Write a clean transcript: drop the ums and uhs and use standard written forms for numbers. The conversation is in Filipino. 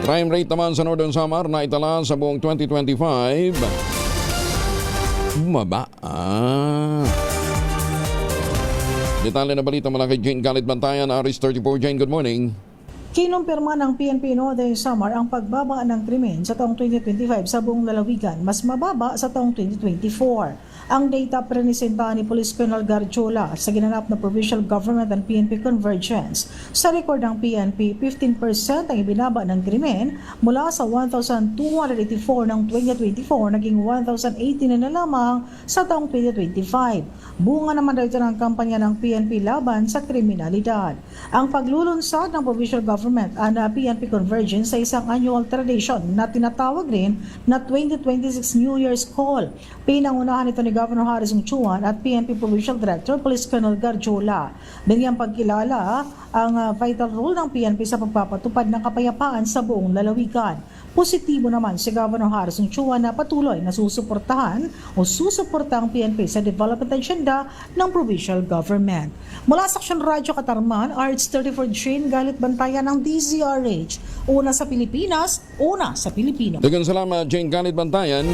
Crime rate naman sa Northern Samar na itala sa buong 2025. Bumaba. Detalye na balita mula kay Jane Galit Bantayan, Aris 34. Jane, good morning. Kinumpirma ng PNP Northern Samar ang pagbaba ng krimen sa taong 2025 sa buong lalawigan, mas mababa sa taong 2024. Ang data presenta ni Police Colonel Garjola sa ginanap na Provincial Government and PNP Convergence. Sa record ng PNP, 15% ang ibinaba ng krimen mula sa 1,284 ng 2024 naging 1,018 na lamang sa taong 2025. Bunga naman dito ng kampanya ng PNP laban sa kriminalidad. Ang paglulunsad ng Provincial Government and PNP Convergence sa isang annual tradition na tinatawag rin na 2026 New Year's Call. Pinangunahan ito ni Governor Harrison Chuan at PNP Provincial Director Police Colonel Garjola. Bigyang pagkilala ang vital role ng PNP sa pagpapatupad ng kapayapaan sa buong lalawigan. Positibo naman si Governor Harrison Chuan na patuloy na susuportahan o susuporta ang PNP sa development agenda ng provincial government. Mula sa Aksyon Radyo Katarman, RH34 Jane Galit Bantayan ng DZRH. Una sa Pilipinas, una sa Pilipino. Daghang salamat, Jane Galit Bantayan.